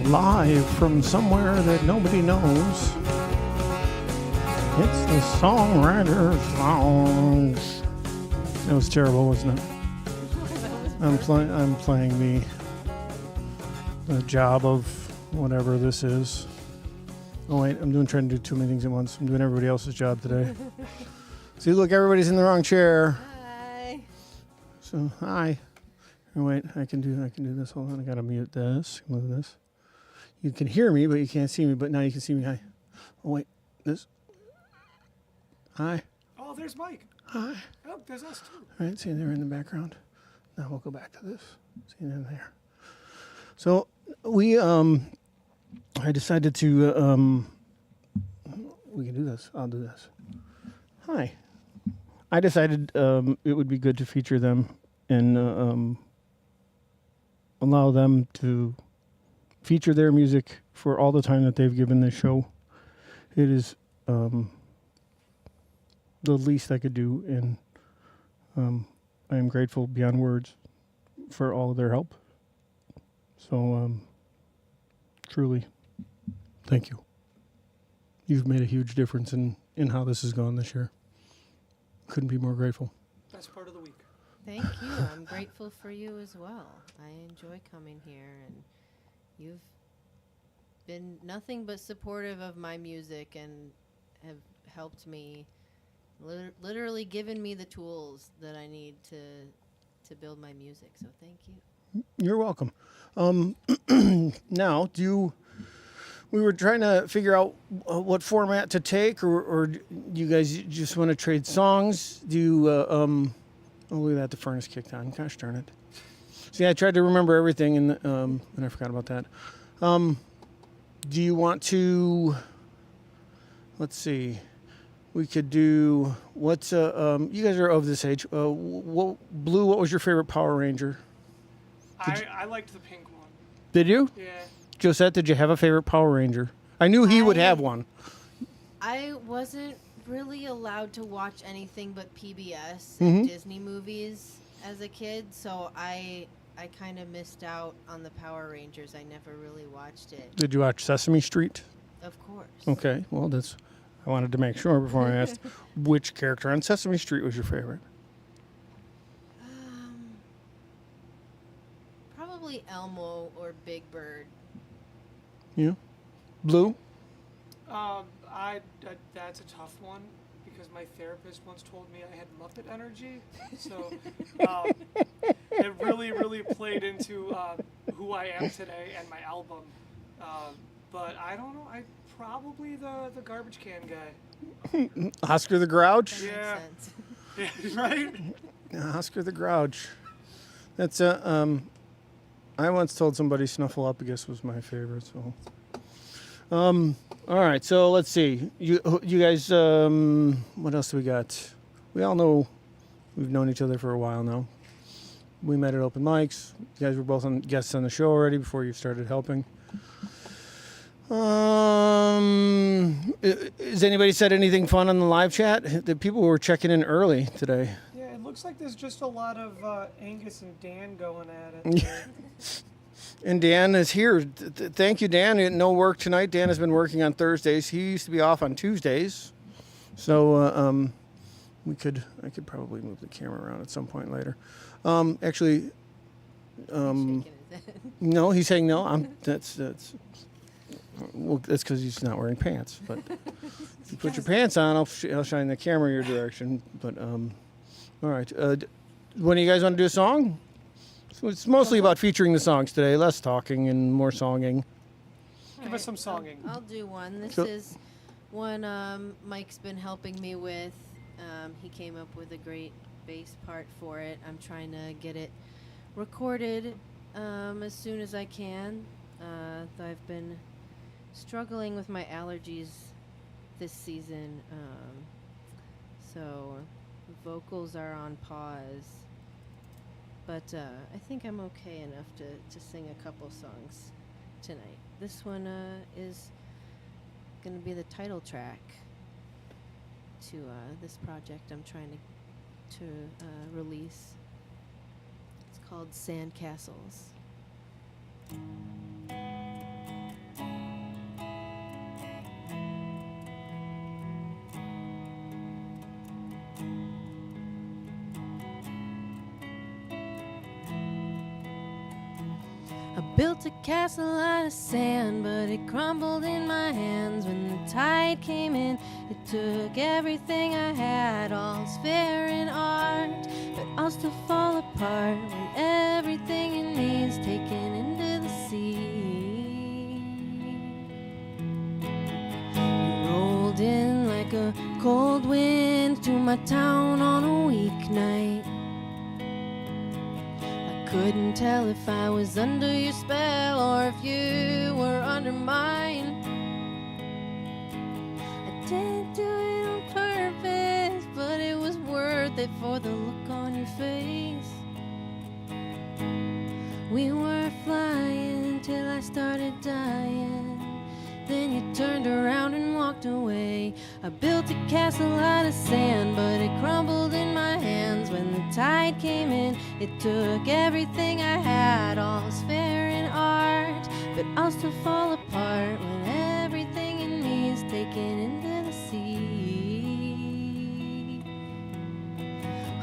live from somewhere that nobody knows. It's the Songwriters Lounge. That was terrible, wasn't it? I'm playing the job of whatever this is. Oh wait, trying to do too many things at once. I'm doing everybody else's job today. See, look, everybody's in the wrong chair. Hi. So, hi. Oh, wait, I can do this. Hold on, I gotta mute this. Move this. You can hear me, but you can't see me. But now you can see me. Hi. Oh wait, this. Hi. Oh, there's Mike. Hi. Oh, there's us too. All right, see, they're in the background. Now we'll go back to this. See them there. So I decided to. We can do this. I'll do this. Hi. I decided it would be good to feature them and allow them to feature their music for all the time that they've given this show. It is the least I could do, and I am grateful beyond words for all of their help. So, truly, thank you. You've made a huge difference in how this has gone this year. Couldn't be more grateful. Best part of the week. Thank you. I'm grateful for you as well. I enjoy coming here, and you've been nothing but supportive of my music and have helped me, literally given me the tools that I need to build my music. So thank you. You're welcome. Now, we were trying to figure out what format to take, or do you guys just want to trade songs? Do you, oh, look at that, the furnace kicked on. Gosh darn it. See, I tried to remember everything, and I forgot about that. Do you want to, let's see, we could do, what's, you guys are of this age. Blue, what was your favorite Power Ranger? I liked the pink one. Did you? Yeah. Josette, did you have a favorite Power Ranger? I knew he would have one. I wasn't really allowed to watch anything but PBS Mm-hmm. and Disney movies as a kid, so I kind of missed out on the Power Rangers. I never really watched it. Did you watch Sesame Street? Of course. Okay, well, I wanted to make sure before I asked which character on Sesame Street was your favorite. Probably Elmo or Big Bird. Yeah. Blue? That's a tough one because my therapist once told me I had Muppet energy, so it really, really played into who I am today and my album. But I don't know. I probably the garbage can guy. Oscar the Grouch? Yeah. Makes sense. Yeah, right. Oscar the Grouch. That's I once told somebody Snuffleupagus was my favorite. So, all right. So let's see. You guys. What else do we got? We all know we've known each other for a while now. We met at open mics. You guys were both guests on the show already before you started helping. Has anybody said anything fun on the live chat? The people were checking in early today. Yeah, it looks like there's just a lot of Angus and Dan going at it. And Dan is here. Thank you, Dan. No work tonight. Dan has been working on Thursdays. He used to be off on Tuesdays. So I could probably move the camera around at some point later. Actually, Shaking his head. no, he's saying no. That's well, that's because he's not wearing pants. But if you put your pants on, I'll shine the camera your direction. But all right. When do you guys want to do a song? So it's mostly about featuring the songs today, less talking and more songing. Give us some songing. I'll do one. This So- is one Mike's been helping me with. He came up with a great bass part for it. I'm trying to get it recorded as soon as I can. I've been struggling with my allergies this season, so vocals are on pause. But I think I'm okay enough to sing a couple songs tonight. This one is going to be the title track to this project I'm trying to release. It's called Sand Castles. built a castle out of sand, but it crumbled in my hands when the tide came in. It took everything I had, all's fair in art, but I'll still fall apart when everything in me is taken into the sea. You rolled in like a cold wind to my town on a weeknight. Couldn't tell if I was under your spell or if you were under mine. I didn't do it on purpose, but it was worth it for the look on your face. We were flying till I started dying. Then you turned around and walked away. I built a castle out of sand, but it crumbled in my hands when the tide came in. It took everything I had, all's fair in art, but I'll still fall apart when everything in me is taken into the sea.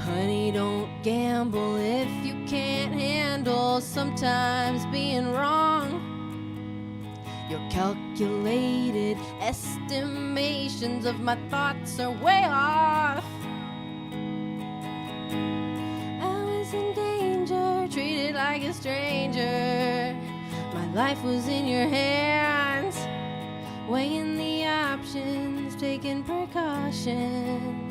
Honey, don't gamble if you can't handle sometimes being wrong. Your calculated estimations of my thoughts are way off. I was in danger, treated like a stranger. My life was in your hands, weighing the options, taking precautions.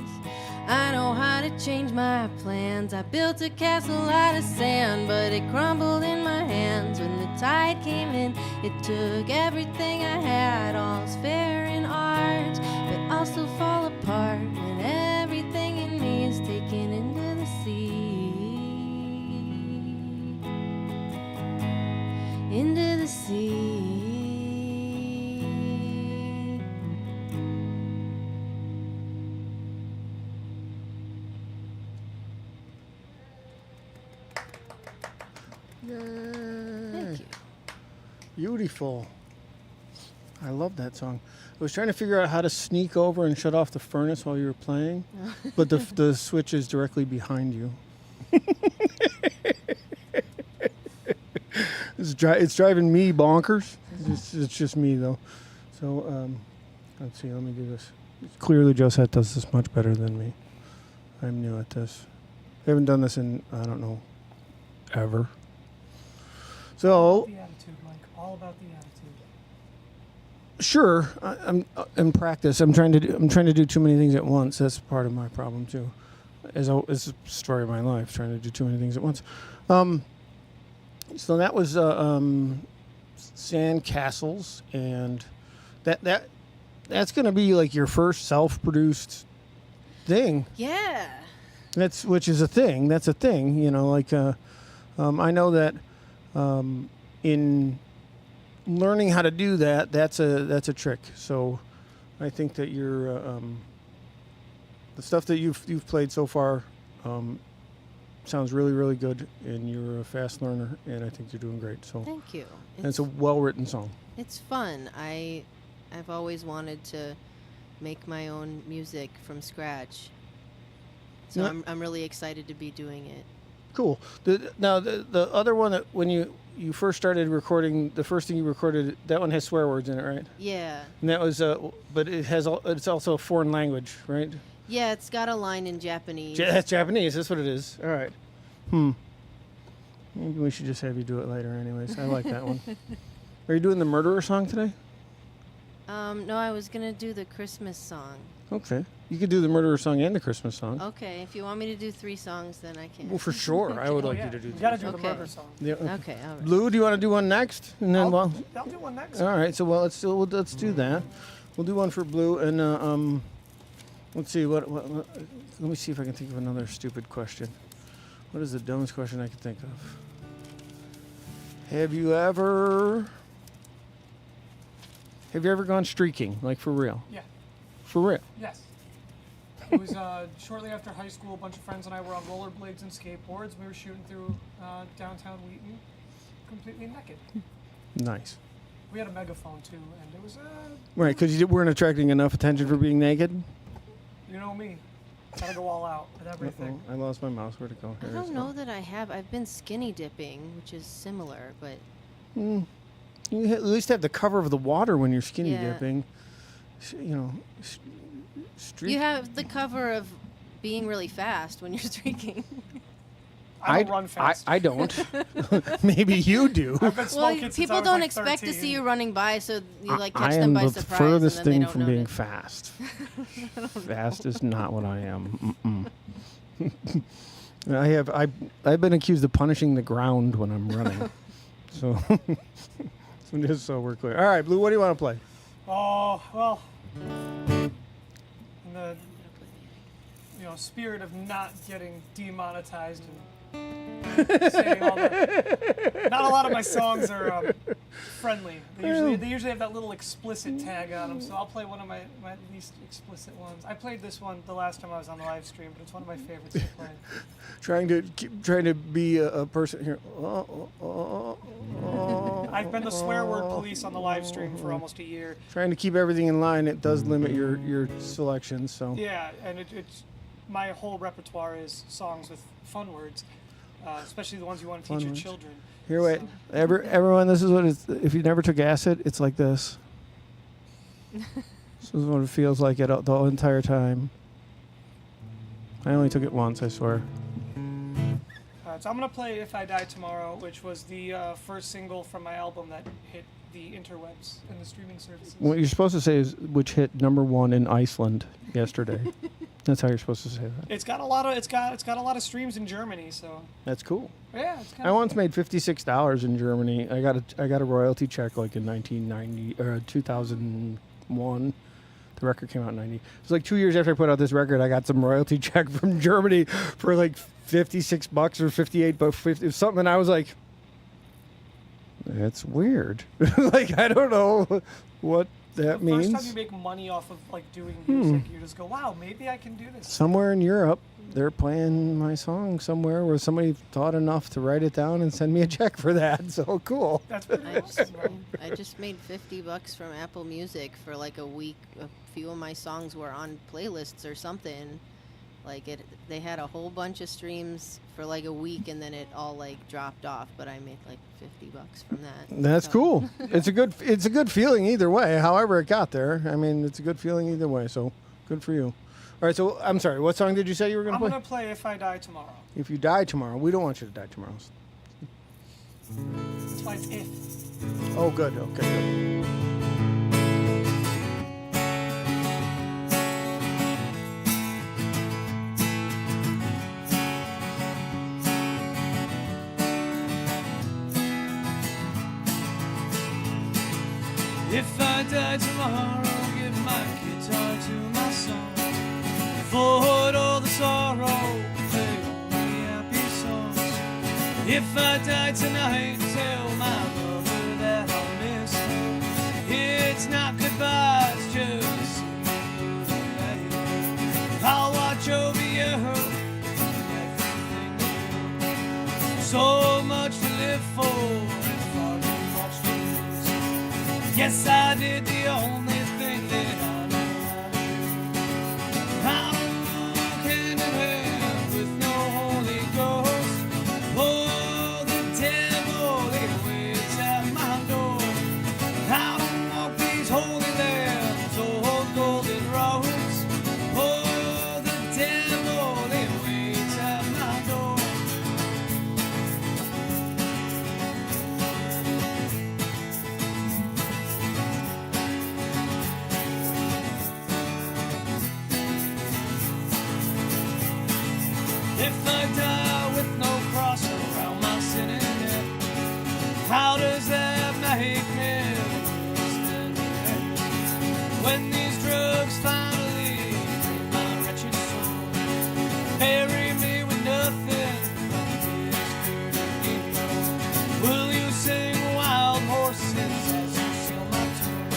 I know how to change my plans. I built a castle out of sand, but it crumbled in my hands when the tide came in. It took everything I had, all's fair in art, but I'll still fall apart when everything in me is taken into the sea. Into the sea. Thank you. Beautiful. I love that song. I was trying to figure out how to sneak over and shut off the furnace while you were playing, but the switch is directly behind you. It's driving me bonkers. It's just me, though. So, let's see. Let me do this. Clearly, Josette does this much better than me. I'm new at this. I haven't done this in, I don't know, ever. So, The attitude, Mike. All about the attitude. sure, I'm in practice. I'm trying to do too many things at once. That's part of my problem too. It's the story of my life, trying to do too many things at once. So that was Sand Castles, and that's going to be like your first self-produced thing. Yeah. Which is a thing. That's a thing. You know, like I know that in learning how to do that, that's a trick. So I think that you're the stuff that you've played so far sounds really, really good, and you're a fast learner, and I think you're doing great. So Thank you. and it's a well-written song. It's fun. I've always wanted to make my own music from scratch. So Yeah. I'm really excited to be doing it. Cool. Now the other one that when you first started recording, the first thing you recorded, that one has swear words in it, right? Yeah. And that was but it's also a foreign language, right? Yeah, it's got a line in Japanese. That's Japanese. That's what it is. All right. Maybe we should just have you do it later anyways. I like that one. Are you doing the murderer song today? No, I was going to do the Christmas song. Okay. You could do the murderer song and the Christmas song. Okay, if you want me to do 3 songs, then I can. Well, for sure. I would Oh, like yeah. you to do You that. gotta do the Okay. murder song. Yeah. Okay, all right. Blue, do you want to do one next? And then I'll do one next. all right. So let's do that. We'll do one for Blue, and let's see what. Let me see if I can think of another stupid question. What is the dumbest question I can think of? Have you ever gone streaking, like for real? Yeah. For real? Yes. It was shortly after high school. A bunch of friends and I were on rollerblades and skateboards. We were shooting through downtown Wheaton, completely naked. Nice. We had a megaphone too, and it was Right, because you weren't attracting enough attention for being naked. you know me, gotta go all out with everything. I lost my mouse. Where'd it go? I Here it is. don't know that I have. I've been skinny dipping, which is similar, but You at least have the cover of the water when you're skinny Yeah. dipping. You know, streak. You have the cover of being really fast when you're streaking. I don't run fast. I don't. Maybe you do. I've been Well, smoking since I people was don't like expect to 13. see you running by, so you like catch I them am by the surprise. furthest and then thing they don't from being notice. fast. Fast is not what I am. I've been accused of punishing the ground when I'm running. So just so we're clear. All right, Blue, what do you want to play? Oh, well, in the spirit of not getting demonetized and saying all that, not a lot of my songs are friendly. They usually have that little explicit tag on them, so I'll play one of my least explicit ones. I played this one the last time I was on the live stream, but it's one of my favorites to play. Trying to be a person here. I've been the swear word police on the live stream for almost a year. Trying to keep everything in line. It does limit your selections. So Yeah, and it's my whole repertoire is songs with fun words, especially the ones you want to Fun teach your words. children. here, wait. So- Everyone, this is what it's. If you never took acid, it's like this. This is what it feels like the whole entire time. I only took it once, I swear. So I'm gonna play "If I Die Tomorrow," which was the first single from my album that hit the interwebs and the streaming services. What you're supposed to say is which hit #1 in Iceland yesterday. That's how you're supposed to say that. It's got a lot of streams in Germany, so That's cool. yeah, it's kind I of. once made $56 in Germany. I got a royalty check like in 1990 or 2001. The record came out in 90. It was like 2 years after I put out this record. I got some royalty check from Germany for like $56 or $58, it was something. And I was like, that's weird. Like I don't know what that the means. first time you make money off of like doing music, you just go, "Wow, maybe I can do this." Somewhere in Europe, they're playing my song somewhere where somebody thought enough to write it down and send me a check for that. So cool. That's pretty awesome. I just made $50 from Apple Music for like a week. A few of my songs were on playlists or something. Like they had a whole bunch of streams for like a week, and then it all like dropped off. But I made like $50 from that. That's So- cool. It's a good feeling either way. However it got there, I mean, it's a good feeling either way. So good for you. All right. So I'm sorry. What song did you say you were going I'm to play? gonna play "If I Die Tomorrow." If you die tomorrow, we don't want you to die tomorrow. That's why it's "If." Oh, good. Okay. Good. If I die tomorrow, give my guitar to my son. Avoid all the sorrow, play only happy songs. If I die tonight, tell my lover that I'll miss her. It's not goodbye, it's just see you later. I'll watch over you and everything you do. So much to live for and far too much to lose. Yes, I did the only thing that I know how to do. I don't walk hand in hand with no Holy Ghost. Oh, the devil, he waits at my door. I don't walk these holy lands, old golden roads. Oh, the devil, he waits at my door. If I die with no cross around my sinning head, how does that make me worse than dead? When these drugs finally free my wretched soul, bury me with nothing but this dirty road. Will you sing wild horses as you seal my tomb,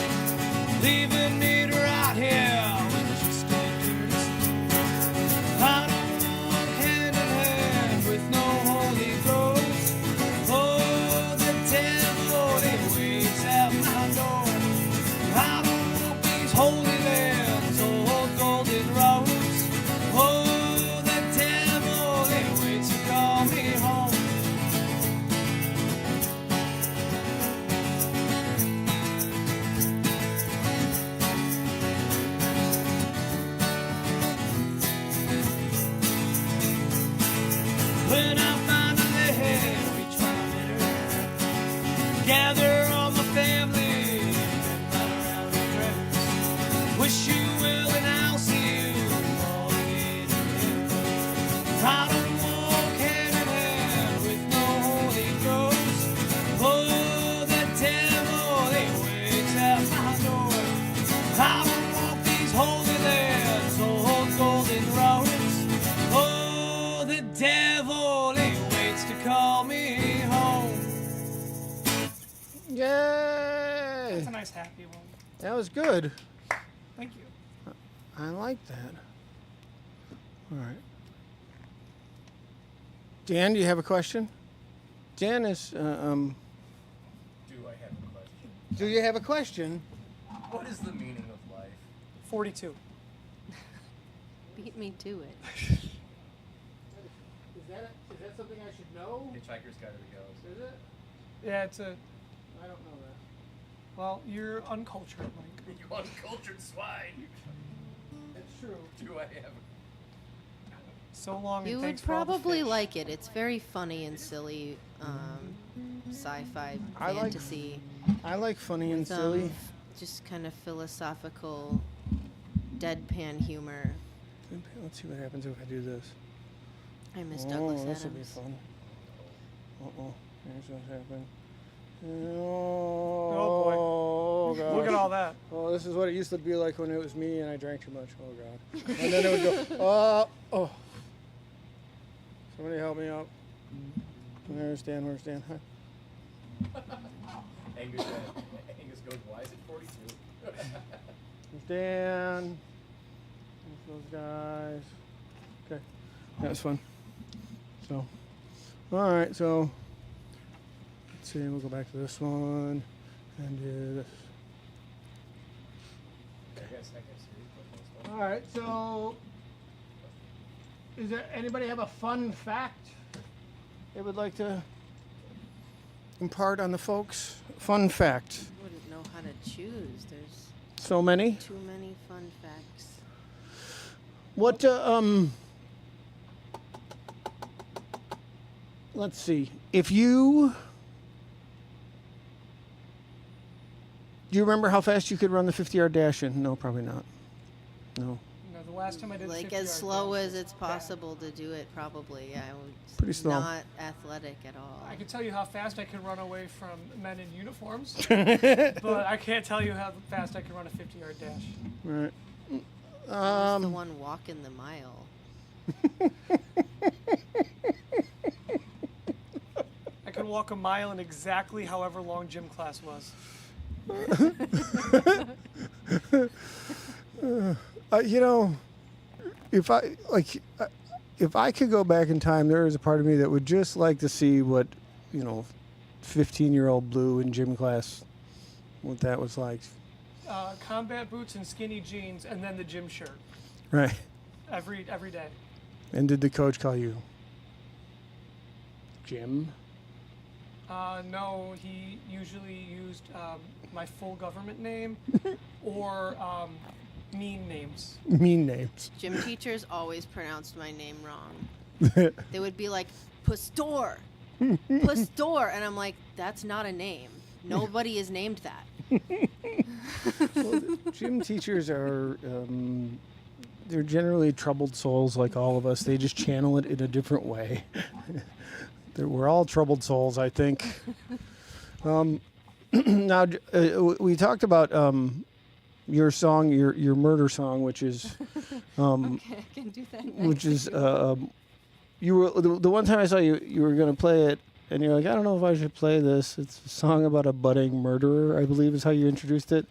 leaving me to rot here with just a dirty stone? I don't walk hand in Holy lands, old golden roads. Oh, the devil, he waits to call me home. Yay! That's a nice happy one. That was good. Thank you. I like that. All right. Dan, do you have a question? Dan is. Do I have a question? Do you have a question? What is the meaning of life? 42. Beat me to it. Is that something I should know? Hitchhiker's Guide to the Ghost. Is it? Yeah, it's a. I don't know that. Well, you're uncultured, Mike. You uncultured swine. It's true. Do I have So long. You and would thanks for all the probably fish. like it. It's very funny and silly, sci-fi I like- fantasy. I like funny and Some silly. just kind of philosophical, deadpan humor. Let's see what happens if I do this. I miss Douglas this will be Adams. fun. Uh-oh. Here's what's happened. Oh, boy. Oh, gosh. Look at all that. Oh, this is what it used to be like when it was me and I drank too much. Oh, God. And then it would go, oh. Somebody help me out. Where's Dan? Where's Dan? Hi. Angus goes, why is it 42? There's Dan. There's those guys. Okay. That was fun. So, all right. So, let's see. We'll go back to this one and do this. I guess All right. So, is there anybody have a fun fact they would like to impart on the folks? Fun fact. Wouldn't know how to choose. There's So many. too many fun facts. What? Let's see. If you do you remember how fast you could run the 50-yard dash in? No, probably not. No. No, the last time I did Like 50 as yard slow dash as was it's bad. possible to do it, probably. Yeah, Pretty slow. Not athletic at all. I can tell you how fast I can run away from men in uniforms, but I can't tell you how fast I can run a 50-yard dash. Right. Who's the one walking the mile? I could walk a mile in exactly however long gym class was. You know, if I could go back in time, there is a part of me that would just like to see what, 15-year-old Blue in gym class, what that was like. Combat boots and skinny jeans, and then the gym shirt Right. every day. And did the coach call you Jim? No, he usually used my full government name or mean names. Mean names. Gym teachers always pronounced my name wrong. They would be like, Pastor, Pastor. And I'm like, that's not a name. Nobody is named that. Gym teachers are, they're generally troubled souls like all of us. They just channel it in a different way. We're all troubled souls, I think. Now, we talked about your song, your murder song, which is, Okay, I can do that next. which is, you were the one time I saw you, you were going to play it, and you're like, I don't know if I should play this. It's a song about a budding murderer, I believe, is how you introduced it,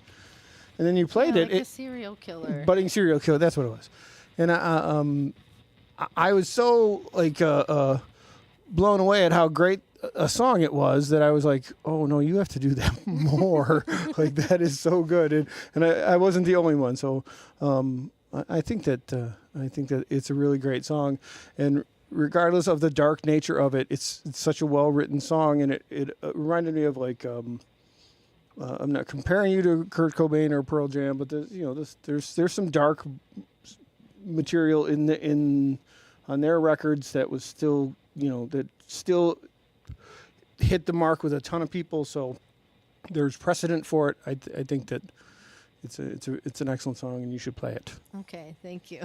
and then you played Yeah, it. like a serial killer. Budding serial killer. That's what it was, and I was so blown away at how great a song it was that I was like, oh no, you have to do that more. Like that is so good, and I wasn't the only one. So I think that it's a really great song, and regardless of the dark nature of it, it's such a well written song, and it reminded me of like. I'm not comparing you to Kurt Cobain or Pearl Jam, but there's some dark material on their records that was still that still hit the mark with a ton of people. So there's precedent for it. I think that it's an excellent song and you should play it. Okay, thank you.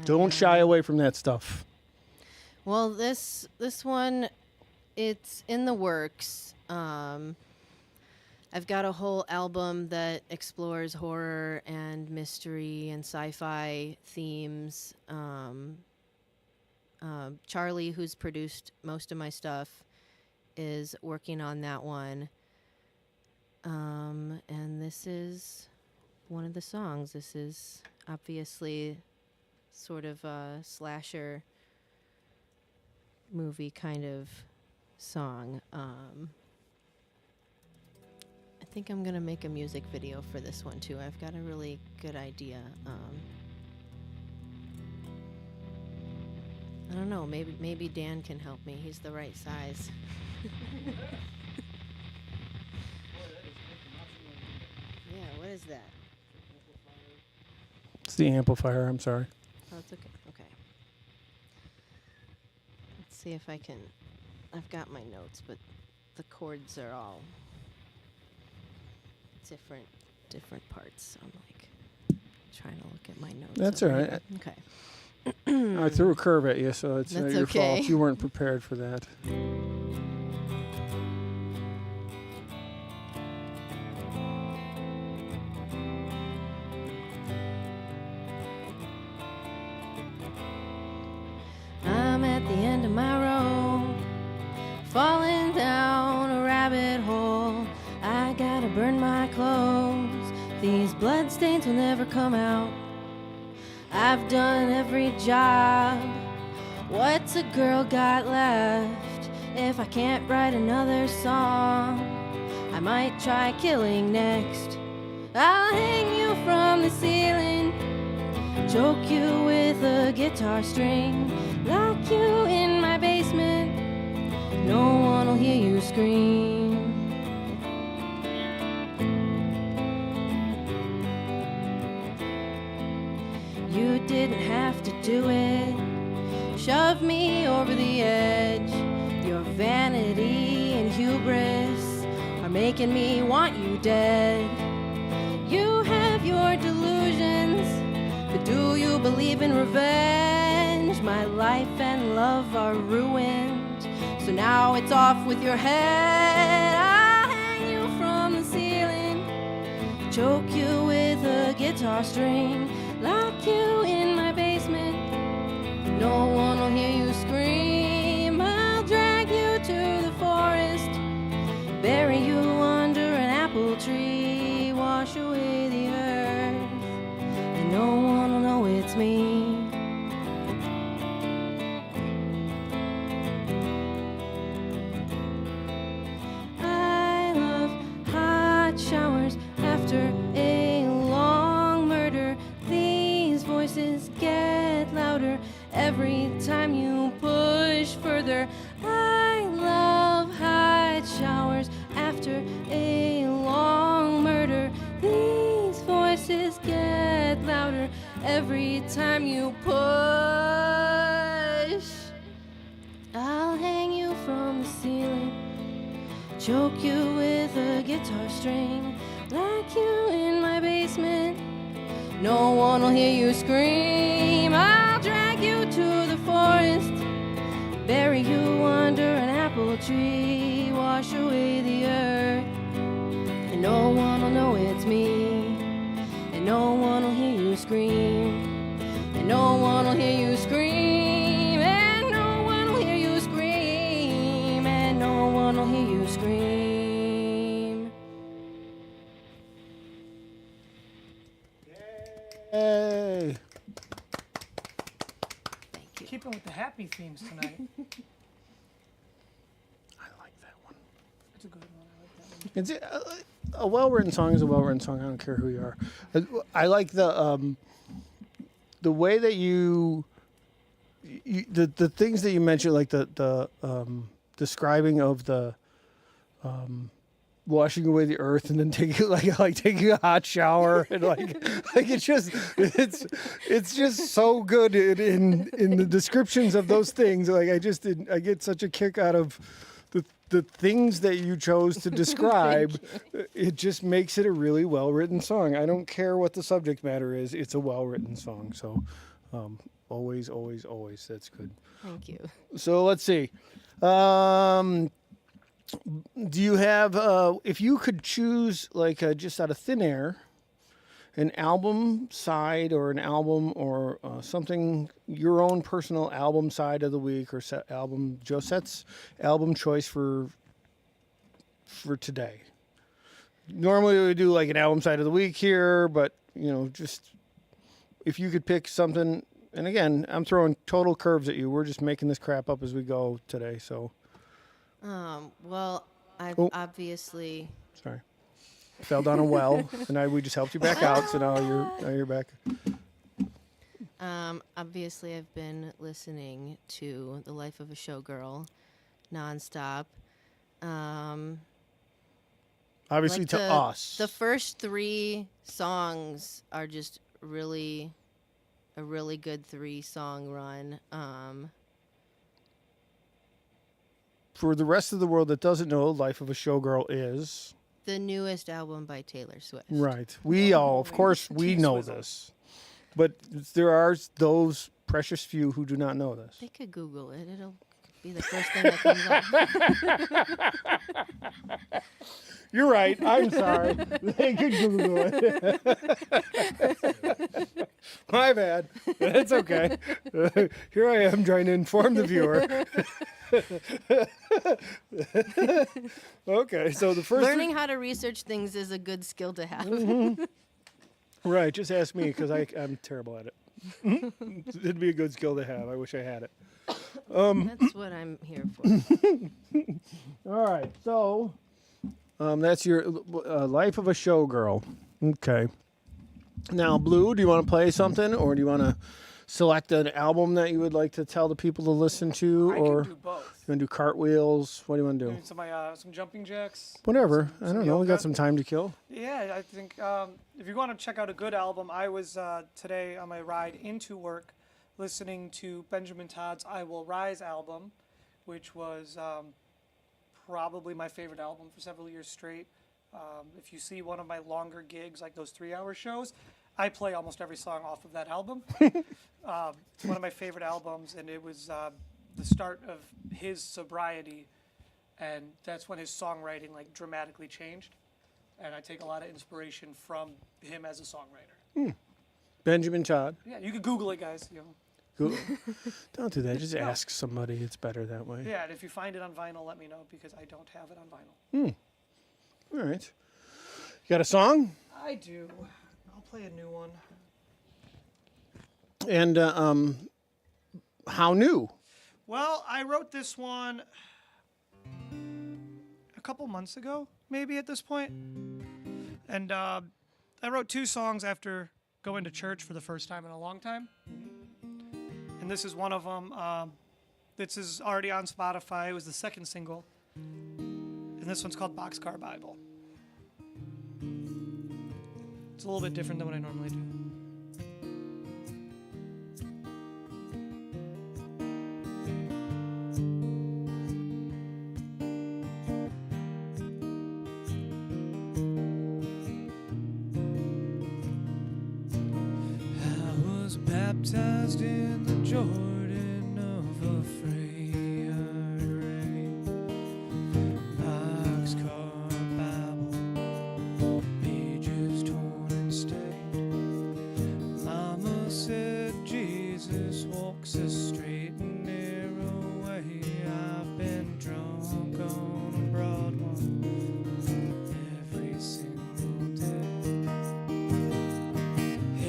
Don't shy away from that stuff. Well, this one, it's in the works. I've got a whole album that explores horror and mystery and sci-fi themes. Charlie, who's produced most of my stuff, is working on that one. And this is one of the songs. This is obviously sort of a slasher movie kind of song. I think I'm gonna make a music video for this one too. I've got a really good idea. I don't know. Maybe Dan can help me. He's the right size. Yeah. What is that? It's the amplifier. I'm sorry. Oh, it's okay. Okay. Let's see if I can. I've got my notes, but the chords are all different parts. So I'm like trying to look at my notes. That's over all right. here. Okay. I threw a curve at you, so it's not That's your okay. fault. You weren't prepared for that. I'm at the end of my road, falling down a rabbit hole. I gotta burn my clothes. These bloodstains will never come out. I've done every job. What's a girl got left? If I can't write another song, I might try killing next. I'll hang you from the ceiling, choke you with a guitar string, lock you in my basement. No one will hear you scream. You didn't have to do it. Shove me over the edge. Your vanity and hubris are making me want you dead. You have your delusions, but do you believe in revenge? My life and love are ruined, so now it's off with your head. I'll hang you from the ceiling, choke you with a guitar string, lock you in my basement. No one will hear you scream. I'll drag you to the forest, bury you under an apple tree, wash away the earth, and no one will know it's me. I love hot showers after a long murder. These voices get louder every time you push further. I love hot showers after a long murder. These voices get louder every time you push. I'll hang you from the ceiling, choke you with a guitar string, lock you in my basement. No one will hear you scream. I'll drag you to the forest, bury you under an apple tree, wash away the earth, and no one will know it's me, and no one will hear you scream, and no one will hear you scream, and no one will hear you scream, and no one will hear you scream. Yay! Thank you. Keeping with the happy themes tonight. I like that one. It's a good one. I like that one. It's a well-written song is a well-written song. I don't care who you are. I like the way that the things that you mentioned, like the describing of the washing away the earth and then taking taking a hot shower and it's just so good in the descriptions of those things. Like I get such a kick out of the things that you chose to describe. It just makes it a really well-written song. I don't care what the subject matter is. It's a well-written song. So always, always, always. That's good. Thank you. So let's see. Do you have, if you could choose, like, just out of thin air, an album side or an album or something, your own personal album side of the week or album, Josette's album choice for today? Normally we do like an album side of the week here, but, you know, just if you could pick something, and again, I'm throwing total curves at you. We're just making this crap up as we go today, so. Well, I've Oh. obviously. Sorry. Fell down a well, and we just helped you back out, so now you're back. Obviously, I've been listening to The Life of a Showgirl nonstop. Obviously Like to the, us. The first 3 songs are just really a really good 3-song run. For the rest of the world that doesn't know, Life of a Showgirl is The newest album by Taylor Swift. right. We all, of course, we know T-Swizzle. this, but there are those precious few who do not know this. They could Google it. It'll be the first thing that comes up. You're right. I'm sorry. They could Google it. My bad. It's okay. Here I am trying to inform the viewer. Okay, so the first Learning how to research things is a good skill to have. right. Just ask me because I'm terrible at it. It'd be a good skill to have. I wish I had it. That's what I'm here for. All right, so that's your Life of a Showgirl. Okay. Now, Blue, do you want to play something, or do you want to select an album that you would like to tell the people to listen to, I or can do both. you want to do cartwheels? What do you want to do? Doing some jumping jacks. Whatever. I some don't know. We got yoga. some time to kill. Yeah, I think if you want to check out a good album, I was today on my ride into work listening to Benjamin Todd's I Will Rise album, which was probably my favorite album for several years straight. If you see one of my longer gigs, like those 3-hour shows, I play almost every song off of that album. It's one of my favorite albums, and it was the start of his sobriety, and that's when his songwriting like dramatically changed. And I take a lot of inspiration from him as a songwriter. Benjamin Todd. Yeah, you can Google it, guys. You know. Go- Don't do that. Just ask somebody. It's better that way. Yeah, and if you find it on vinyl, let me know because I don't have it on vinyl. All right. You got a song? I do. I'll play a new one. And how new? Well, I wrote this one a couple months ago, maybe at this point. And I wrote 2 songs after going to church for the first time in a long time. And this is one of them. This is already on Spotify. It was the second single. And this one's called Boxcar Bible. It's a little bit different than what I normally do. I was baptized in the Jordan of a Freya rain. Boxcar Bible, pages torn and stained. Mama said Jesus walks a straight and narrow way. I've been drunk on a broad one every single day.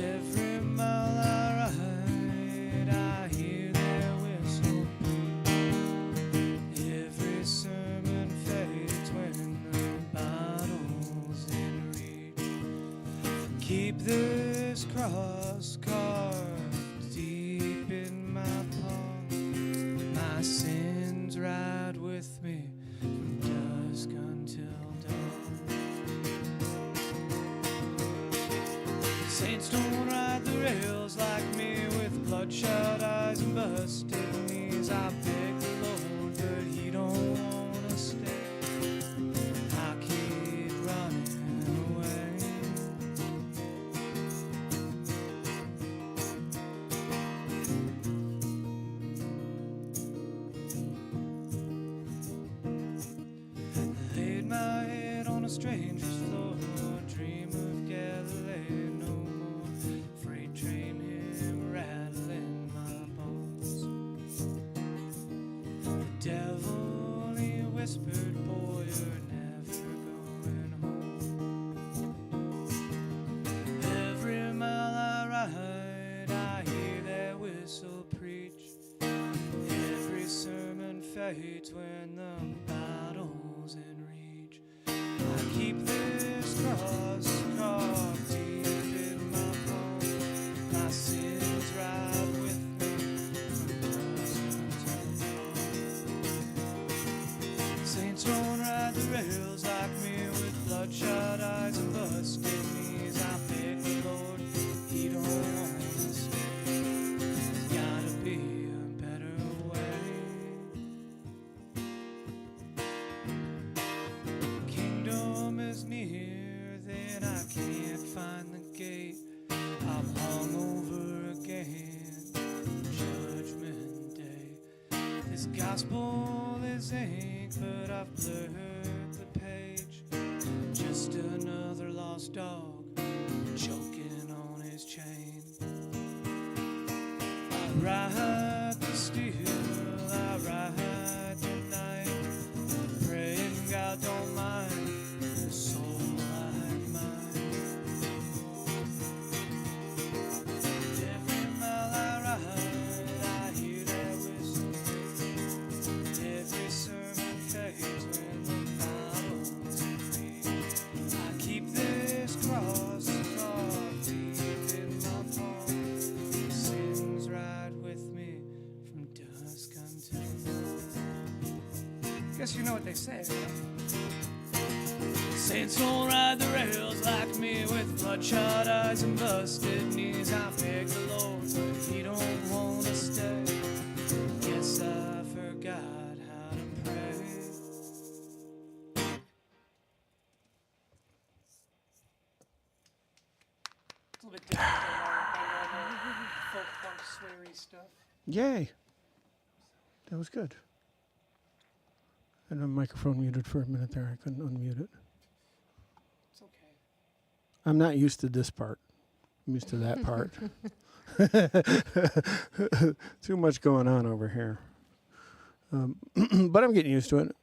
Every mile I ride, I hear their whistle. Every sermon fades when the battle's in reach. Keep this cross carved deep in my palm. My sins ride with me from dusk until dawn. Saints don't ride the rails like me with bloodshot eyes and busted knees. I beg the Lord, but He don't wanna stay. I keep running away. stranger's floor. Dream of Galilee no more. Freight train him rattling my bones. The devil, he whispered, boy, you're never going home. Every mile I ride, I hear their whistle preach. Every sermon fades when the battle's in reach. I keep this cross carved deep in my palm. My sins ride with me from dusk until dawn. Saints don't ride the rails like me with bloodshot eyes and busted knees. I beg the Lord, he don't want to stay. There's gotta be a better way. Kingdom is near, then I can't find the gate. I'm hung over again, Judgment Day. This gospel is ink, but I've blurred the page. Just another lost dog choking on his chain. I ride the steel, I ride the night, praying God don't mind a soul like mine. Every mile I ride, I hear that whistle. Every sermon fades when the battle's in reach. I keep this cross carved deep in my palm. Sins ride with me from dusk until dawn. Guess you know what they say. Saints don't ride the rails like me with bloodshot eyes and busted knees. I beg the Lord, but he don't want to stay. Guess I forgot how to pray. It's a little bit different than my normal folk punk sweary stuff. Yay. That was good. And the microphone muted for a minute there. I couldn't unmute it. It's okay. I'm not used to this part. I'm used to that part. Too much going on over here. But I'm getting used to it.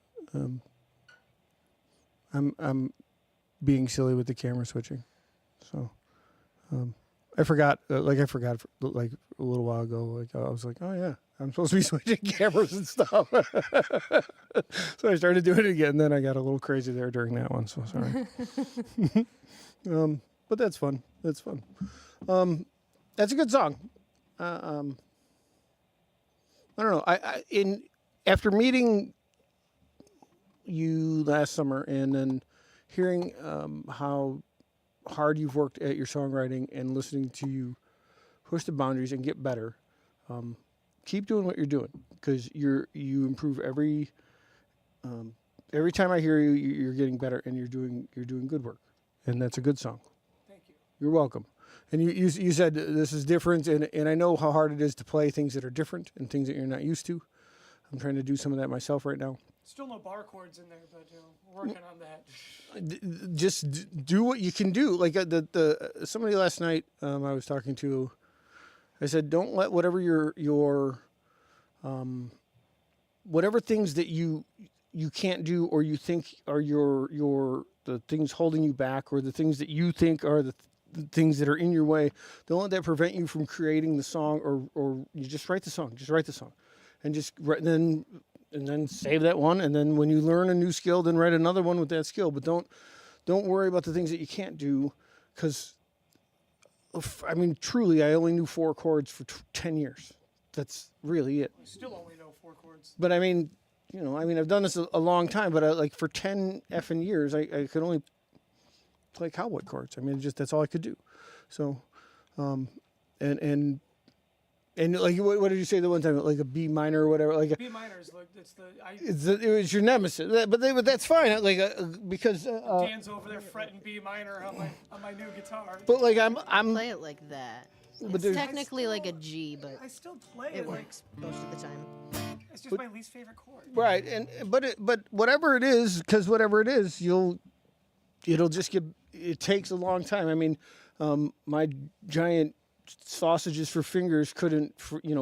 I'm being silly with the camera switching. So I forgot a little while ago. Like I was like, oh yeah, I'm supposed to be switching cameras and stuff. So I started doing it again. And then I got a little crazy there during that one. So sorry. But that's fun. That's fun. That's a good song. I don't know. After meeting you last summer and then hearing how hard you've worked at your songwriting and listening to you push the boundaries and get better, keep doing what you're doing because you improve every time I hear you, you're getting better and you're doing good work, and that's a good song. Thank you. You're welcome. And you said this is different, and I know how hard it is to play things that are different and things that you're not used to. I'm trying to do some of that myself right now. Still no bar chords in there, but we're working on that. Just do what you can do. Like somebody last night I was talking to, I said, don't let whatever your whatever things that you can't do or you think are the things holding you back or the things that you think are the things that are in your way, don't let that prevent you from creating the song or you just write the song. Just write the song. And then save that one, and then when you learn a new skill, then write another one with that skill. But don't worry about the things that you can't do, because I mean, truly, I only knew 4 chords for 10 years. That's really it. I still only know 4 chords. But I mean, I've done this a long time, but for 10 effing years, I could only play cowboy chords. I mean, that's all I could do. So, and like, what did you say the one time? Like a B minor or whatever? Like B minor is like it was your nemesis, but that's fine. Like because Dan's over there fretting B minor on my new guitar. But like I'm Play it like that. But It's technically like a G, but I still play it it. works most of the time. It's just my least favorite chord. right, but whatever it is, because whatever it is, it'll just get. It takes a long time. I mean, my giant sausages for fingers couldn't,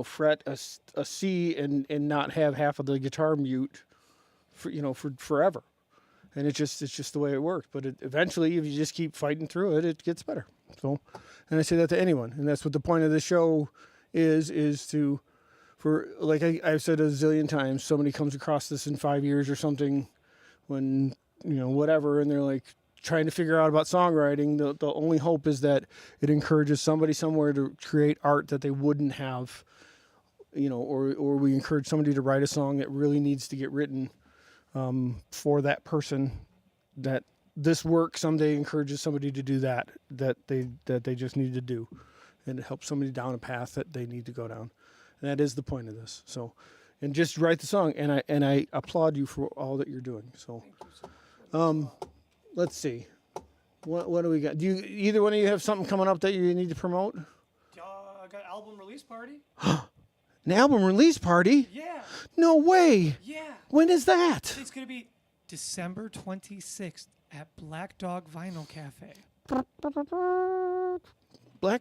fret a C and not have half of the guitar mute, for forever. And it's just the way it worked. But eventually, if you just keep fighting through it, it gets better. So, and I say that to anyone, and that's what the point of the show is to, for like I've said a zillion times, somebody comes across this in 5 years or something, when whatever, and they're like trying to figure out about songwriting. The only hope is that it encourages somebody somewhere to create art that they wouldn't have, or we encourage somebody to write a song that really needs to get written. For that person, that this work someday encourages somebody to do that they just need to do, and it helps somebody down a path that they need to go down. And that is the point of this. So, and just write the song, and I applaud you for all that you're doing. So, let's see, what do we got? Do you either one of you have something coming up that you need to promote? I got album release party. An album release party? Yeah. No way. Yeah. When is that? It's gonna be December 26th at Black Dog Vinyl Cafe. Black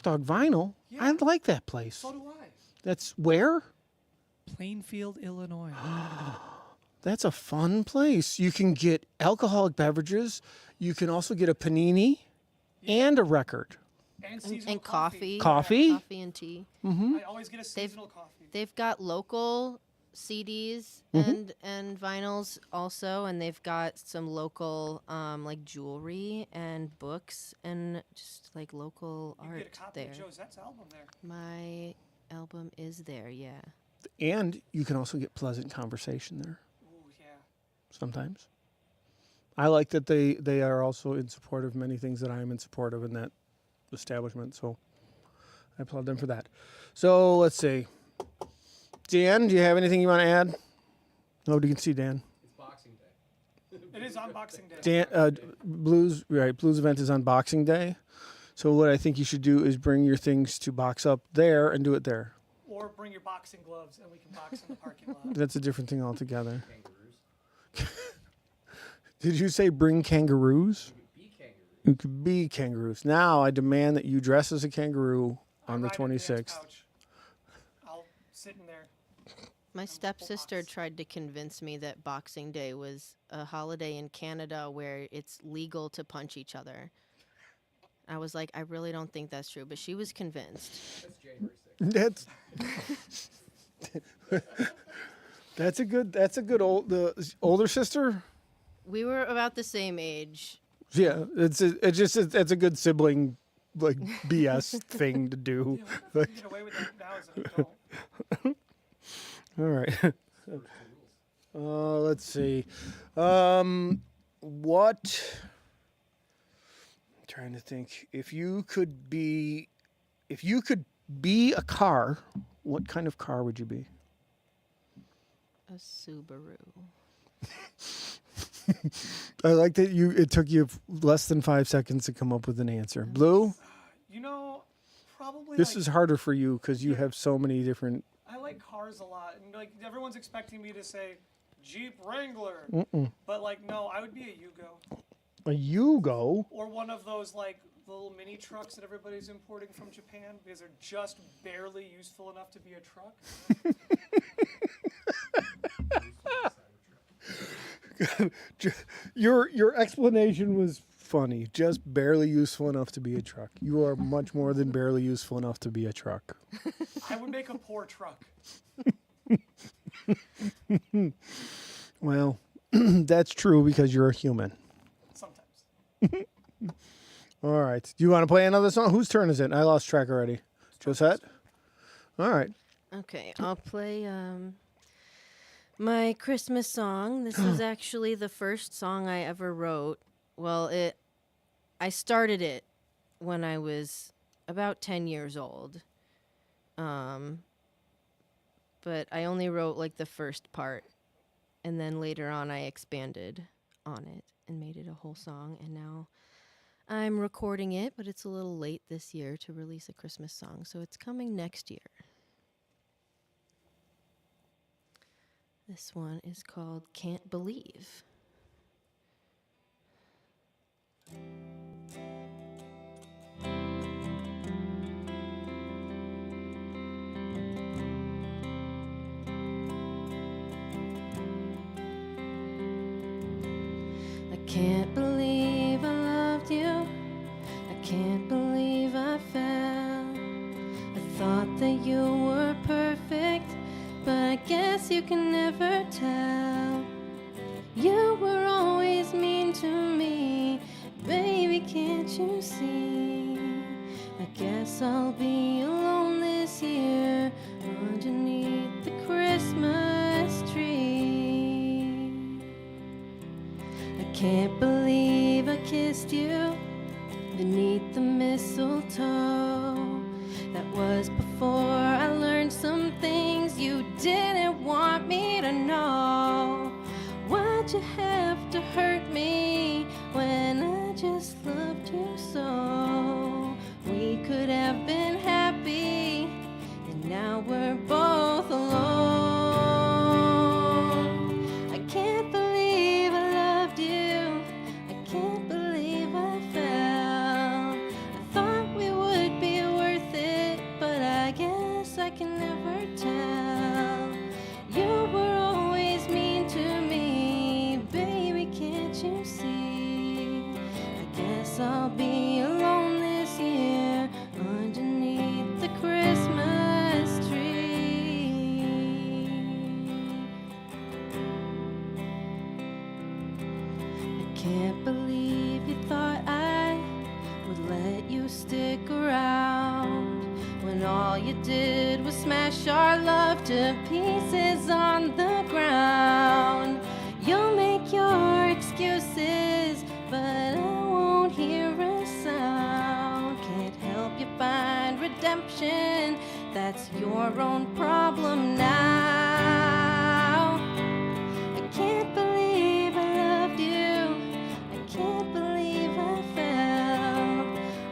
Dog Vinyl? Yeah. I like that place. So do I. That's where? Plainfield, Illinois. That's a fun place. You can get alcoholic beverages. You can also get a panini and a record. And seasonal And coffee. Coffee? Coffee and tea. I always get a seasonal coffee. They've got local CDs Mm-hmm. and vinyls also, and they've got some local like jewelry and books and just like local You can art get a copy there. of Josette's album there. My album is there, yeah. And you can also get pleasant conversation there Ooh, yeah. sometimes. I like that they are also in support of many things that I am in support of in that establishment. So I applaud them for that. So let's see. Dan, do you have anything you want to add? Nobody can see Dan. It's Boxing Day. It is on Boxing Day. Dan, Blues event is on Boxing Day. So what I think you should do is bring your things to box up there and do it there. Or bring your boxing gloves and we can box in the parking lot. That's a different thing altogether. Kangaroos. Did you say bring kangaroos? Be kangaroos. You could be kangaroos. Now I demand that you dress as a kangaroo on the I'll ride in Dan's 26th. couch. I'll sit in there. My stepsister tried to convince me that Boxing Day was a holiday in Canada where it's legal to punch each other. I was like, I really don't think that's true, but she was convinced. That's January 6th. That's a good the older sister. We were about the same age. Yeah, it's a good sibling like BS thing to do. Yeah, you can get away with that now as an adult. All right. Let's see. What? I'm trying to think. If you could be a car, what kind of car would you be? A Subaru. I like that it took you less than 5 seconds to come up with an answer. Blue, You know, probably this like, is harder for you because you Yeah. have so many different. I like cars a lot, and like everyone's expecting me to say Jeep Wrangler, but like no, I would be a Yugo A Yugo. or one of those like little mini trucks that everybody's importing from Japan because they're just barely useful enough to be a truck. Your explanation was funny. Just barely useful enough to be a truck. You are much more than barely useful enough to be a truck. I would make a poor truck. Well, that's true because you're a human. Sometimes. All right. Do you want to play another song? Whose turn is it? I lost track already. Josette? All right. Okay, I'll play my Christmas song. This is actually the first song I ever wrote. Well, I started it when I was about 10 years old. But I only wrote like the first part, and then later on I expanded on it and made it a whole song, and now I'm recording it, but it's a little late this year to release a Christmas song, so it's coming next year. This one is called Can't Believe. I can't believe I loved you. I can't believe I fell. I thought that you were perfect, but I guess you can never tell. You were always mean to me, baby, can't you see? I guess I'll be alone this year underneath the Christmas tree. I can't believe I kissed you beneath the mistletoe. That was before I learned some things you didn't want me to know. Why'd you have to hurt me when I just loved you so? We could have been happy, and now we're both alone. I can't believe I loved you. I can't believe I fell. I thought we would be worth it, but I guess I can never tell. You were always mean to me, baby, can't you see? I guess I'll be alone this year underneath the Christmas tree. I can't believe you thought I would let you stick around when all you did was smash our love to pieces on the ground. You'll make your excuses, but I won't hear a sound. Can't help you find redemption, that's your own problem now. I can't believe I loved you. I can't believe I fell.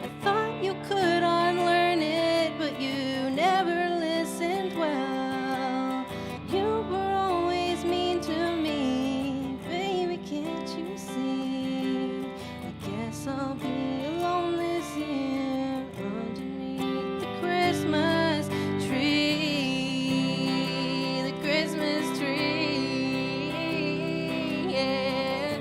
I thought you could unlearn it, but you never listened well. You were always mean to me, baby, can't you see? I guess I'll be alone this year underneath the Christmas tree. The Christmas tree, yeah.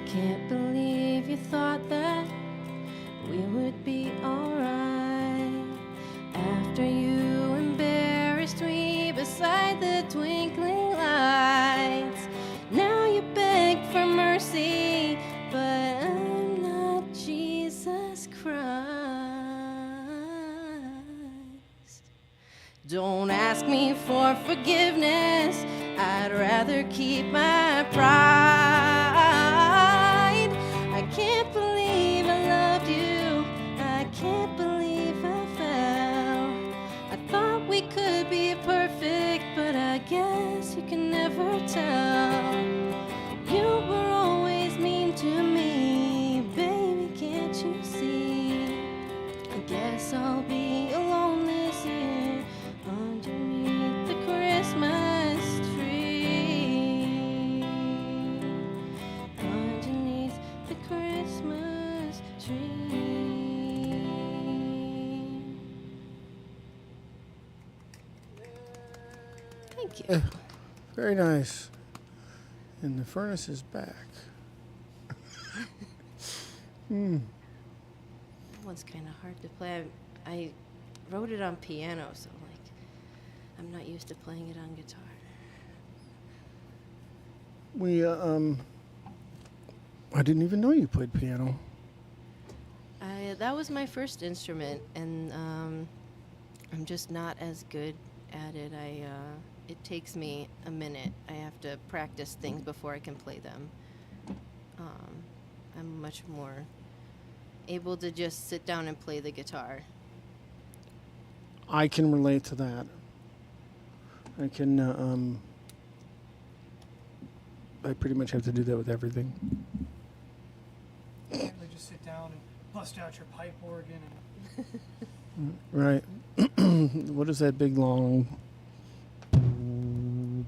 Can't believe you thought that we would be alright after you embarrassed me beside the twinkling lights. Now you beg for mercy, but I'm not Jesus Christ. Don't ask me for forgiveness, I'd rather keep my pride. I can't believe I loved you. I can't believe I fell. I thought we could be perfect, but I guess you can never tell. You were always mean to me, baby, can't you see? I guess I'll be alone this year underneath the Christmas tree. Underneath the Christmas tree. Thank you. Very nice. And the furnace is back. That one's kind of hard to play. I wrote it on piano, so like I'm not used to playing it on guitar. I didn't even know you played piano. That was my first instrument, and I'm just not as good at it. It takes me a minute. I have to practice things before I can play them. I'm much more able to just sit down and play the guitar. I can relate to that. I can. I pretty much have to do that with everything. You can't really just sit down and bust out your pipe organ and Right. What is that big long A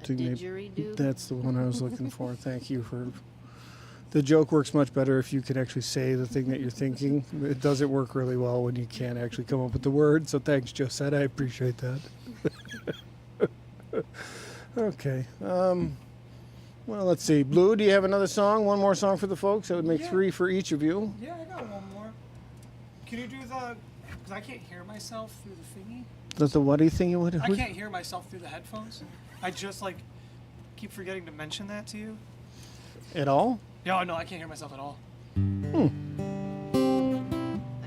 thing they- didgeridoo. That's the one I was looking for. Thank you for. The joke works much better if you can actually say the thing that you're thinking. It doesn't work really well when you can't actually come up with the word. So thanks, Josette. I appreciate that. Okay. Well, let's see. Blue, do you have another song? One more song for the folks? That would make Yeah. 3 for each of you. yeah, I got one more. Can you do the? Because I can't hear myself through the thingy. The whatty thing you would? I can't hear myself through the headphones. I just like keep forgetting to mention that to you. At all? No, I can't hear myself at all. I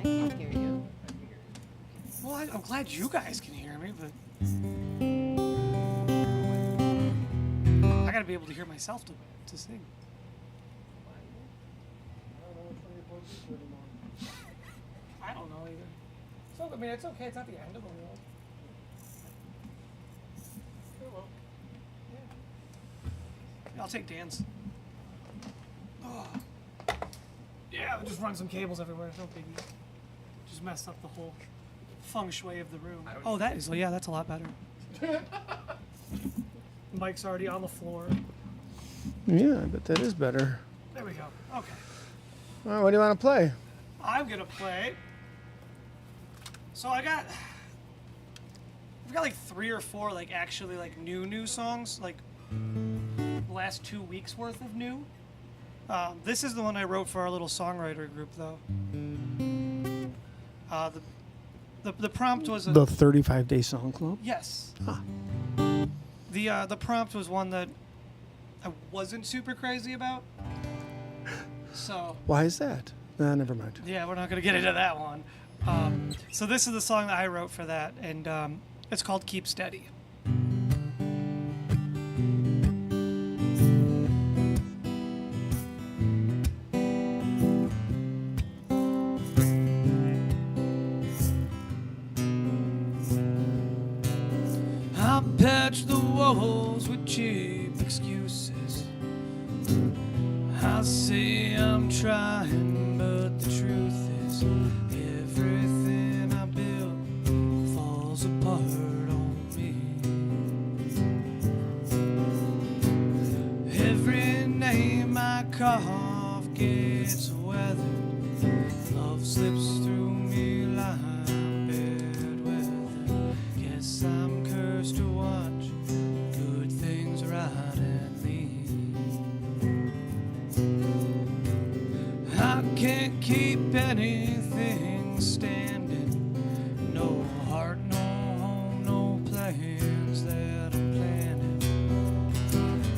can hear you. Well, I'm glad you guys can hear me, but I gotta be able to hear myself to sing. I don't know either. So I mean, it's okay. It's not the end of the world. Oh, well. Yeah. I'll take Dan's. Oh. Yeah, I'll just run some cables everywhere. No biggie. Just messed up the whole feng shui of the room. Oh, that is. Yeah, that's a lot better. Mike's already on the floor. Yeah, I bet that is better. There we go. Okay. All right, what do you want to play? I'm gonna play. So I've got like 3 or 4 like actually like new songs, like last 2 weeks worth of new. This is the one I wrote for our little songwriter group though. The prompt was The 35-Day Song Club? yes. Huh. The prompt was one that I wasn't super crazy about. So Why is that? Nah, never mind. yeah, we're not gonna get into that one. So this is the song that I wrote for that, and it's called "Keep Steady." I patch the walls with cheap excuses. I say I'm trying, but the truth is everything I build falls apart on me. Every name I carve gets weathered. Love slips through me like bad weather. Guess I'm cursed to watch good things right at me. I can't keep anything standing. No heart, no home, no plans that I'm planning.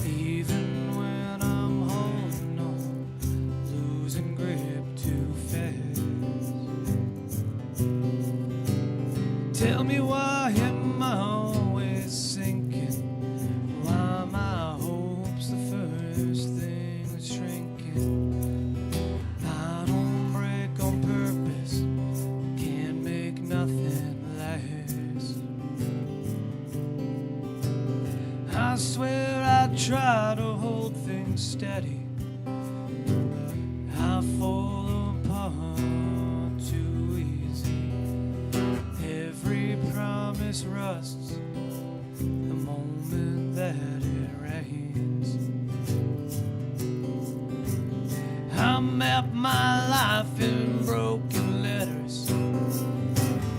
Even when I'm holding on, losing grip too fast. Tell me why am I always sinking? Why my hope's the first thing that's shrinking? I don't break on purpose, can't make nothing last. I swear I try to hold things steady. I fall apart too easy. Every promise rusts the moment that it rains. I map my life in broken letters.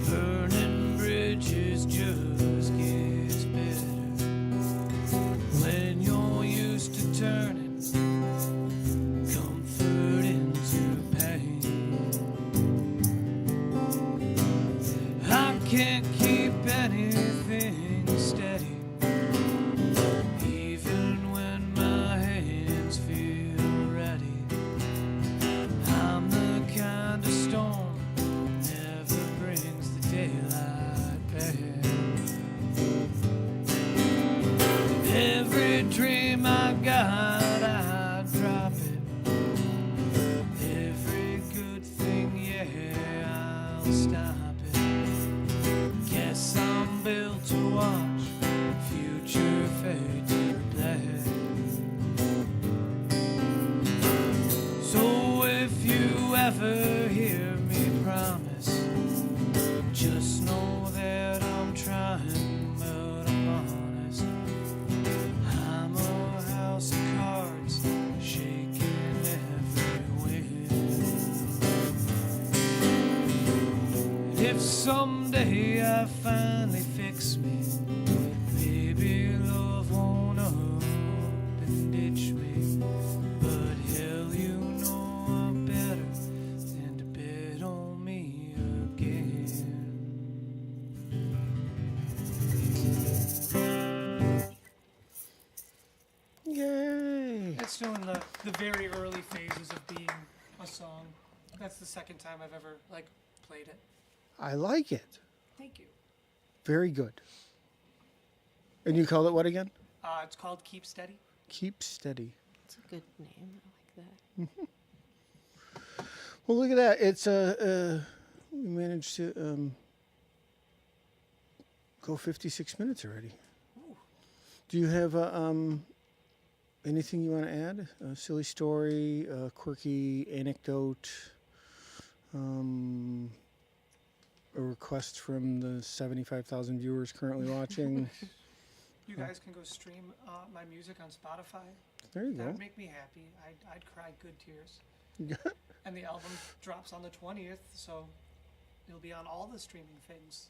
Burning bridges just gets better. When you're used to turning comfort into pain. I can't keep anything steady. Even when my hands feel ready. I'm the kind of storm if someday I finally fix me, maybe love won't up and ditch me. But hell, you know I'm better than to bet on me again. Yay! That's doing the very early phases of being a song. That's the second time I've ever like played it. I like it. Thank you. Very good. And you call it what again? It's called Keep Steady. Keep Steady. It's a good name. I like that. Well, look at that. It's we managed to go 56 minutes already. Do you have anything you want to add? A silly story, a quirky anecdote, a request from the 75,000 viewers currently watching? You guys can go stream my music on Spotify. There you That go. would make me happy. I'd cry good tears. And the album drops on the 20th, so it'll be on all the streaming things.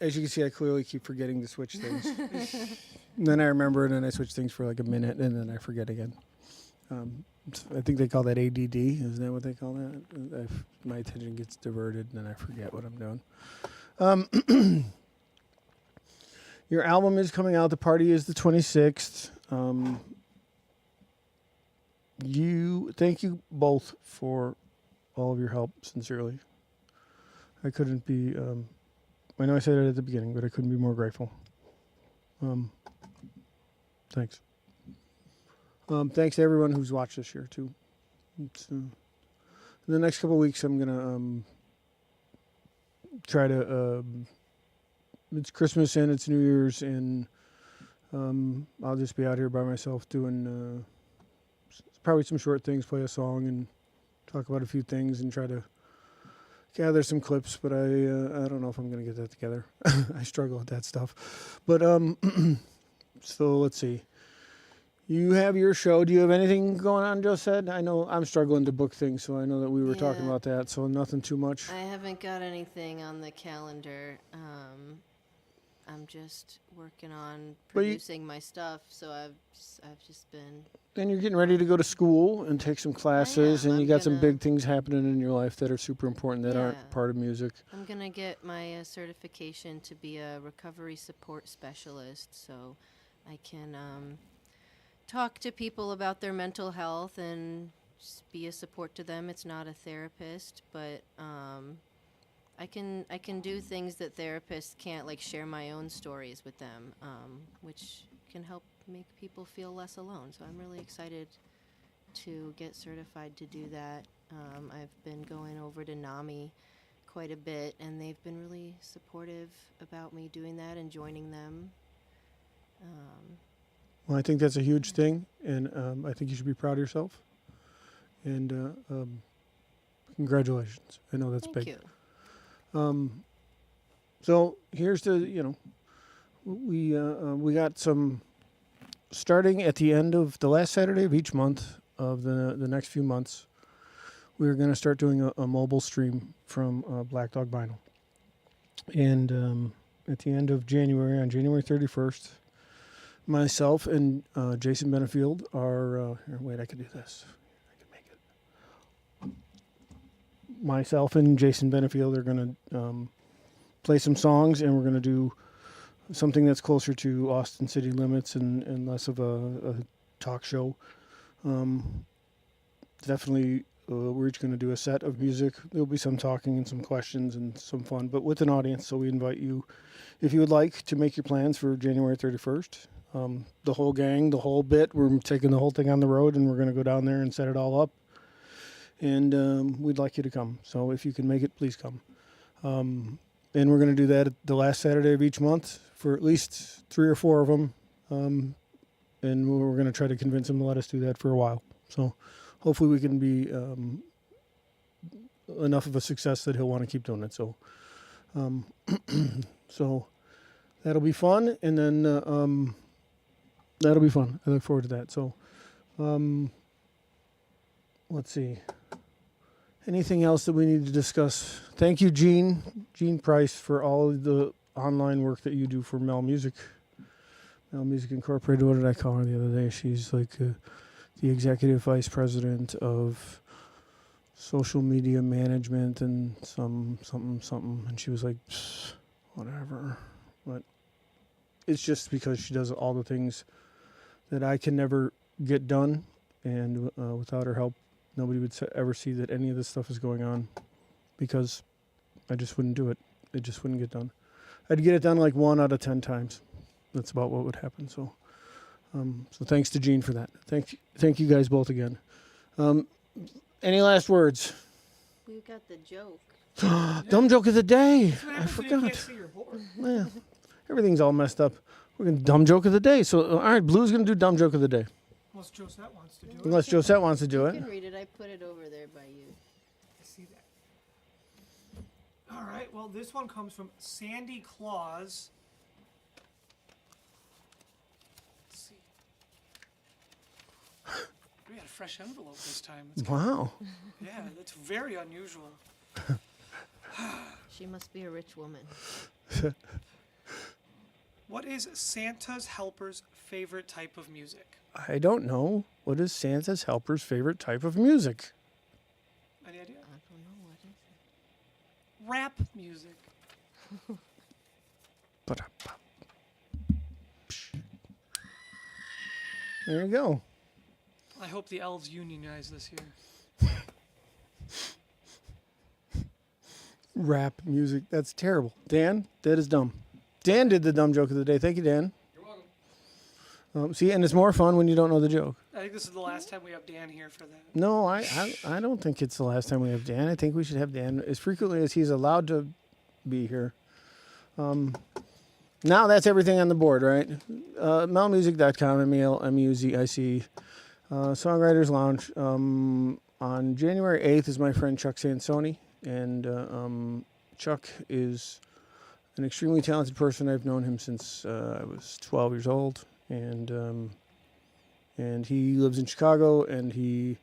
As you can see, I clearly keep forgetting to switch things. And then I remember it, and I switch things for like a minute, and then I forget again. I think they call that ADD. Isn't that what they call that? My attention gets diverted, and then I forget what I'm doing. Your album is coming out. The party is the 26th. Thank you both for all of your help, sincerely. I couldn't be... I know I said it at the beginning, but I couldn't be more grateful. Thanks. Thanks to everyone who's watched this year, too. It's, in the next couple of weeks, I'm going to try to... it's Christmas and it's New Year's, and I'll just be out here by myself doing probably some short things, play a song, and talk about a few things, and try to gather some clips, but I don't know if I'm going to get that together. I struggle with that stuff. But so let's see. You have your show. Do you have anything going on, Josette? I know I'm struggling to book things, so I know that we were talking Yeah. about that, so nothing too much. I haven't got anything on the calendar. I'm just working on But you- producing my stuff, so I've just been. Then you're getting ready to go to school and take some classes, am. and you I'm got some gonna- big things happening in your life that are super important that aren't Yeah. part of music. I'm gonna get my certification to be a recovery support specialist, so I can talk to people about their mental health and just be a support to them. It's not a therapist, but I can do things that therapists can't, like share my own stories with them, which can help make people feel less alone. So I'm really excited to get certified to do that. I've been going over to NAMI quite a bit, and they've been really supportive about me doing that and joining them. Well, I think that's a huge thing, and I think you should be proud of yourself. And congratulations. I know that's Thank big. you. So here's the, we got some, starting at the end of the last Saturday of each month of the next few months, we're going to start doing a mobile stream from Black Dog Vinyl. And at the end of January, on January 31st, myself and Jason Benefield are, here, wait, I can do this. I can make it. Myself and Jason Benefield are going to play some songs, and we're going to do something that's closer to Austin city limits and less of a talk show. Definitely, we're each going to do a set of music. There'll be some talking and some questions and some fun, but with an audience. So we invite you, if you would like, to make your plans for January 31st. The whole gang, the whole bit, we're taking the whole thing on the road, and we're going to go down there and set it all up. And we'd like you to come. So if you can make it, please come. And we're going to do that the last Saturday of each month for at least 3 or 4 of them. And we're going to try to convince him to let us do that for a while. So hopefully we can be enough of a success that he'll want to keep doing it. So, so that'll be fun. And then that'll be fun. I look forward to that. So let's see. Anything else that we need to discuss? Thank you, Gene Price, for all of the online work that you do for MeL Muzic. MeL Muzic Incorporated. What did I call her the other day? She's like the executive vice president of social media management and something. And she was like, whatever. But it's just because she does all the things that I can never get done. And without her help, nobody would ever see that any of this stuff is going on, because I just wouldn't do it. It just wouldn't get done. I'd get it done like 1 out of 10 times. That's about what would happen. So thanks to Gene for that. Thank you guys both again. Any last words? We got the joke. Dumb joke of the day. What I happens when you can't forgot. see your board? Yeah. Everything's all messed up. We're going to dumb joke of the day. So, all right, Blue's going to do dumb joke of the day. Unless Josette wants to do it. Unless Josette wants to do You it. can read it. I put it over there by you. I see that. All right. Well, this one comes from Sandy Claus. Let's see. We got a fresh envelope this time. It's Wow. yeah, that's very unusual. She must be a rich woman. What is Santa's helper's favorite type of music? I don't know. What is Santa's helper's favorite type of music? Any idea? I don't know what is it. Rap music. There you go. I hope the elves unionize this year. Rap music. That's terrible. Dan, that is dumb. Dan did the dumb joke of the day. Thank you, Dan. You're welcome. See, and it's more fun when you don't know the joke. I think this is the last time we have Dan here for that. No, I don't think it's the last time we have Dan. I think we should have Dan as frequently as he's allowed to be here. Now that's everything on the board, right? MeLmusic.com, MeLmuzic, Songwriters Lounge. On January 8th is my friend Chuck Sansoni, and Chuck is an extremely talented person. I've known him since I was 12 years old, and he lives in Chicago, and he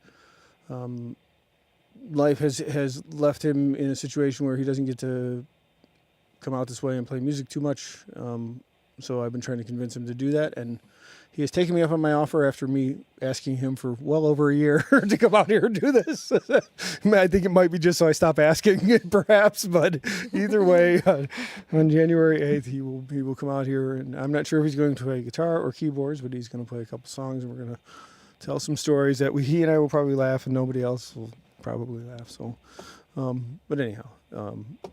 life has left him in a situation where he doesn't get to come out this way and play music too much. So I've been trying to convince him to do that, and he has taken me up on my offer after me asking him for well over a year to come out here and do this. I think it might be just so I stop asking, perhaps, but either way, on January 8th, he will come out here, and I'm not sure if he's going to play guitar or keyboards, but he's going to play a couple songs, and we're going to tell some stories that he and I will probably laugh, and nobody else will probably laugh. So, but anyhow,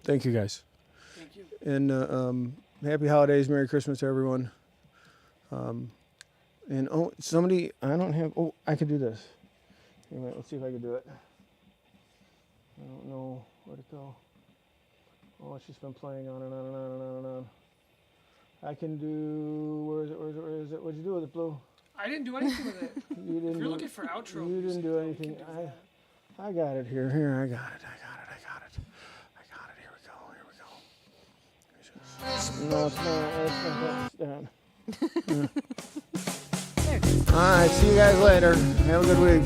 thank you guys. Thank you. And happy holidays, Merry Christmas to everyone. And somebody, I don't have, I could do this. Anyway, let's see if I can do it. I don't know where to go. Oh, it's just been playing on and on and on and on and on. I can do, where is it? What'd you do with it, Blue? I didn't do anything with it. You didn't If you're do- looking for outro You music, didn't do though, we anything. can do that. I got it here. Here, I got it. Here we go. No, it's not. All right, see you guys later. Have a good week.